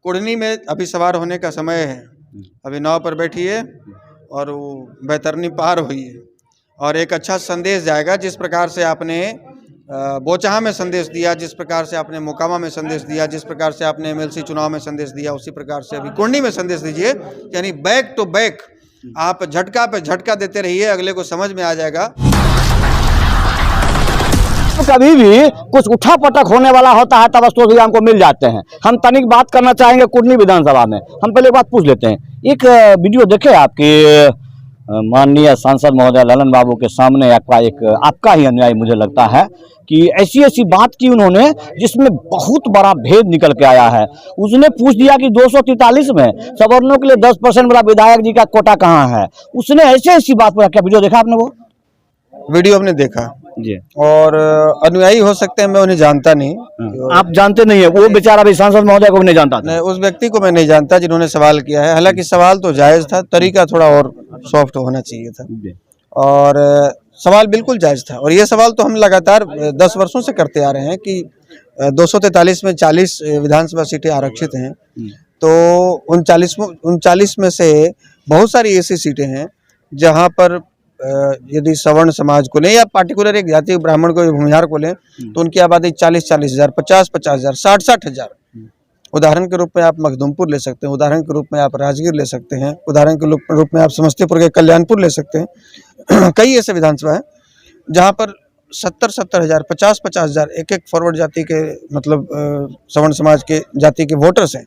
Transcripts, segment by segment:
कुढ़नी में अभी सवार होने का समय है। अभी नाव पर बैठी है और वो बैतरनी पार हुई है और एक अच्छा संदेश जाएगा। जिस प्रकार से आपने बोचहा में संदेश दिया, जिस प्रकार से आपने मोकामा में संदेश दिया, जिस प्रकार से आपने एमएलसी चुनाव में संदेश दिया, उसी प्रकार से अभी कुढ़नी में संदेश दीजिए। यानी बैक टू बैक आप झटका पे झटका देते रहिए, अगले को समझ में आ जाएगा। कभी भी कुछ उठा पटक होने वाला होता है तब अशोक हमको मिल जाते हैं। हम तनिक बात करना चाहेंगे कुढ़नी विधानसभा में। हम पहले बात पूछ लेते हैं, एक वीडियो देखे आपके माननीय सांसद महोदय ललन बाबू के सामने आपका ही अनुयायी मुझे लगता है कि ऐसी बात की उन्होंने जिसमें बहुत बड़ा भेद निकल के आया है। उसने पूछ दिया कि 243 में सवर्णों के लिए 10% वाला विधायक जी का कोटा कहाँ है। उसने ऐसी बात पर, क्या वीडियो देखा आपने? वो वीडियो हमने देखा जी, और अनुयायी हो सकते हैं, मैं उन्हें जानता नहीं। आप जानते नहीं है? वो बेचारा भी सांसद महोदय को भी नहीं जानता था। उस व्यक्ति को मैं नहीं जानता जिन्होंने सवाल किया है। हालांकि सवाल तो जायज था, तरीका थोड़ा और सॉफ्ट होना चाहिए था और सवाल बिल्कुल जायज था। और ये सवाल तो हम लगातार 10 वर्षों से करते आ रहे हैं कि 243 में 40 विधानसभा सीटें आरक्षित हैं, तो 39 में से बहुत सारी ऐसी सीटें हैं जहां पर यदि सवर्ण समाज को लें या पार्टिकुलर एक जाति ब्राह्मण को, भूमिहार को लें, तो उनकी आबादी 40-40 हज़ार, 50-50 हज़ार, 60-60 हज़ार। उदाहरण के रूप में आप मखदूमपुर ले सकते हैं, उदाहरण के रूप में आप राजगीर ले सकते हैं, उदाहरण के रूप में आप समस्तीपुर के कल्याणपुर ले सकते हैं। कई ऐसे विधानसभा हैं जहां पर 70-70 हज़ार, 50-50 हज़ार एक फॉरवर्ड जाति के, मतलब सवर्ण समाज के जाति के वोटर्स हैं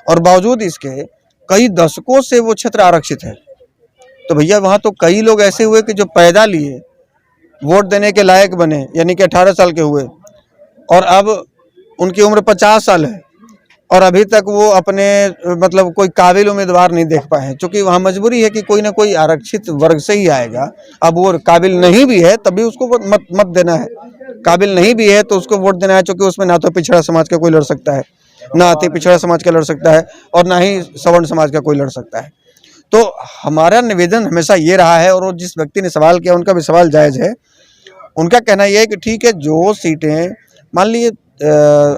और बावजूद इसके कई दशकों से वो क्षेत्र आरक्षित है। तो भैया वहाँ तो कई लोग ऐसे हुए कि जो पैदा लिए, वोट देने के लायक बने, यानी कि 18 साल के हुए और अब उनकी उम्र 50 साल है और अभी तक वो अपने मतलब कोई काबिल उम्मीदवार नहीं देख पाए हैं। क्योंकि वहाँ मजबूरी है कि कोई ना कोई आरक्षित वर्ग से ही आएगा। अब वो काबिल नहीं भी है तभी उसको मत देना है, काबिल नहीं भी है तो उसको वोट देना है, क्योंकि उसमें ना तो पिछड़ा समाज का कोई लड़ सकता है, ना अति पिछड़ा समाज का लड़ सकता है और ना ही सवर्ण समाज का कोई लड़ सकता है। तो हमारा निवेदन हमेशा ये रहा है, और जिस व्यक्ति ने सवाल किया उनका भी सवाल जायज़ है। उनका कहना यह है कि ठीक है, जो सीटें मान लीजिए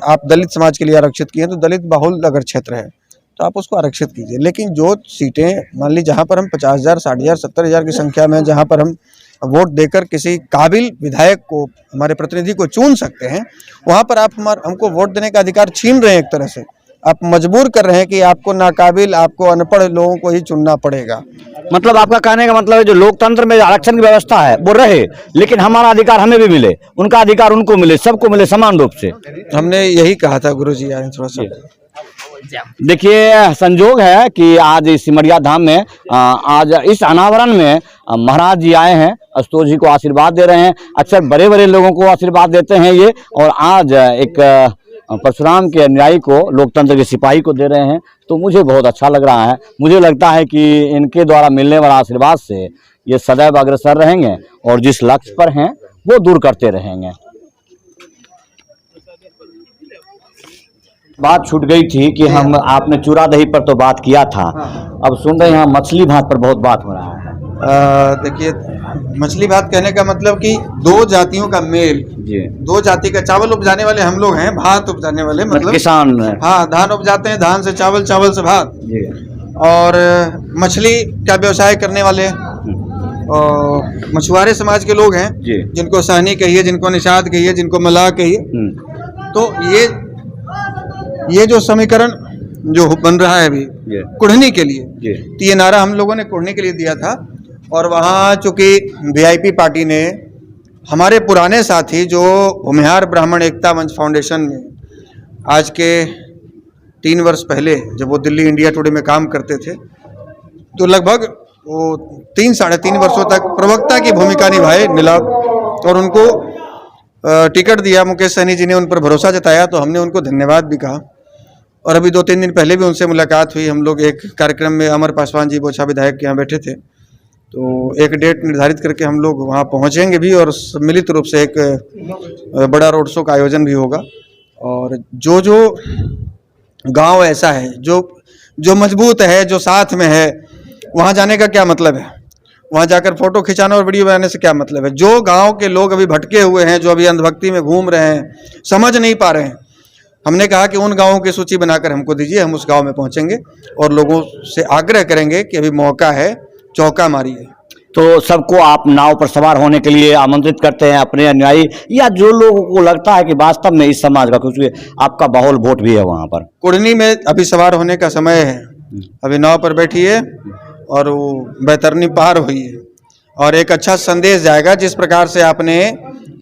आप दलित समाज के लिए आरक्षित किए तो दलित बहुल अगर क्षेत्र है तो आप उसको आरक्षित कीजिए। लेकिन जो सीटें मान लीजिए जहाँ पर हम 50 हज़ार, 60 हज़ार, 70 हज़ार की संख्या में जहाँ पर हम वोट देकर किसी काबिल विधायक को, हमारे प्रतिनिधि को चुन सकते हैं, वहाँ पर आप हमको वोट देने का अधिकार छीन रहे हैं। एक तरह से आप मजबूर कर रहे हैं कि आपको नाकाबिल, आपको अनपढ़ लोगों को ही चुनना पड़ेगा। मतलब आपका कहने का मतलब है जो लोकतंत्र में आरक्षण की व्यवस्था है वो रहे, लेकिन हमारा अधिकार हमें भी मिले, उनका अधिकार उनको मिले, सबको मिले समान रूप से। हमने यही कहा था गुरुजी। यार थोड़ा सा देखिए, संजोग है कि आज इस सिमरिया धाम में आज इस अनावरण में महाराज जी आए हैं, अशोक जी को आशीर्वाद दे रहे हैं। अक्सर बड़े बड़े लोगों को आशीर्वाद देते हैं ये, और आज एक परशुराम के अनुयायी को, लोकतंत्र के सिपाही को दे रहे हैं। तो मुझे बहुत अच्छा लग रहा है। मुझे लगता है कि इनके द्वारा मिलने वाला आशीर्वाद से ये सदैव अग्रसर रहेंगे और जिस लक्ष्य पर हैं वो दूर करते रहेंगे। बात छूट गई थी कि आपने चूरा दही पर तो बात किया था, अब सुन रहे हैं यहाँ मछली भात पर बहुत बात हो रहा है। देखिए, मछली भात कहने का मतलब कि दो जातियों का मेल, दो जाति का, चावल उपजाने वाले हम लोग हैं, भात उपजाने वाले मतलब किसान। हाँ, धान उपजाते हैं, धान से चावल, चावल से भात। और मछली का व्यवसाय करने वाले और मछुआरे समाज के लोग हैं, जिनको सहनी कहिए, जिनको निषाद कहिए, जिनको मलाह कहिए। तो ये जो समीकरण जो बन रहा है अभी कुढ़नी के लिए, तो ये नारा हम लोगों ने कुढ़नी के लिए दिया था। और वहाँ चूँकि वीआईपी पार्टी ने हमारे पुराने साथी जो भूमिहार ब्राह्मण एकता मंच फाउंडेशन में आज के 3 वर्ष पहले जब वो दिल्ली इंडिया टुडे में काम करते थे, तो लगभग वो 3-3.5 वर्षों तक प्रवक्ता की भूमिका निभाए नीलाभ, और उनको टिकट दिया मुकेश सहनी जी ने, उन पर भरोसा जताया, तो हमने उनको धन्यवाद भी कहा। और अभी 2-3 दिन पहले भी उनसे मुलाकात हुई। हम लोग एक कार्यक्रम में अमर पासवान जी बोचहा विधायक के यहाँ बैठे थे, तो एक डेट निर्धारित करके हम लोग वहाँ पहुँचेंगे भी और सम्मिलित रूप से एक बड़ा रोड शो का आयोजन भी होगा। और जो गांव ऐसा है जो मजबूत है, जो साथ में है, वहाँ जाने का क्या मतलब है? वहाँ जाकर फोटो खिंचाना और वीडियो बनाने से क्या मतलब है? जो गांव के लोग अभी भटके हुए हैं, जो अभी अंधभक्ति में घूम रहे हैं, समझ नहीं पा रहे हैं, हमने कहा कि उन गाँवों की सूची बनाकर हमको दीजिए, हम उस गाँव में पहुँचेंगे और लोगों से आग्रह करेंगे कि अभी मौका है, चौका मारिए। तो सबको आप नाव पर सवार होने के लिए आमंत्रित करते हैं, अपने अनुयायी या जो लोगों को लगता है कि वास्तव में इस समाज का, क्योंकि आपका बाहुल वोट भी है वहाँ पर। कुढ़नी में अभी सवार होने का समय है, अभी नाव पर बैठिए और वो बैतरनी पार हुई और एक अच्छा संदेश जाएगा। जिस प्रकार से आपने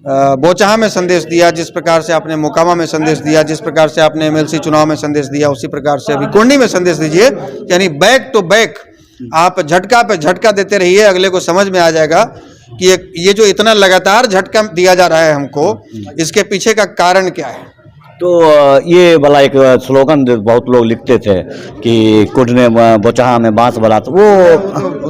बोचहा में संदेश दिया, जिस प्रकार से आपने मोकामा में संदेश दिया, जिस प्रकार से आपने एमएलसी चुनाव में संदेश दिया, उसी प्रकार से अभी कुढ़नी में संदेश दीजिए। यानी बैक टू बैक आप झटका पे झटका देते रहिए, अगले को समझ में आ जाएगा कि ये जो इतना लगातार झटका दिया जा रहा है हमको, इसके पीछे का कारण क्या है। तो ये वाला एक स्लोगन बहुत लोग लिखते थे कि कुढ़ने बोचहा में बांस बला, तो वो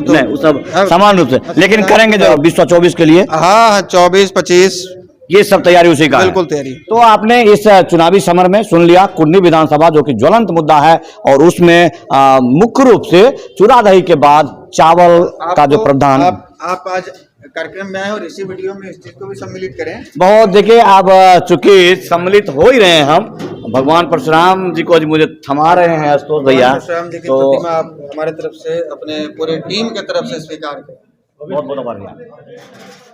नहीं, वो सब समान रूप से, लेकिन करेंगे जो 2024 के लिए। हाँ, 24-25 ये सब तैयारी उसी का बिल्कुल तैयारी। तो आपने इस चुनावी समर में सुन लिया कुढ़नी विधानसभा जो कि ज्वलंत मुद्दा है, और उसमें मुख्य रूप से चूरादही के बाद चावल का जो प्रावधान। आप आज कार्यक्रम में आए और इसी वीडियो में इस चीज को भी सम्मिलित करें। बहुत देखिए, आप चूंकि सम्मिलित हो ही रहे हैं, हम भगवान परशुराम जी को आज मुझे थमा रहे हैं आशुतोष भैया, परशुराम जी की तो प्रतिमा आप हमारे तरफ से, अपने पूरे टीम के तरफ से स्वीकार करें। बहुत बहुत आभार।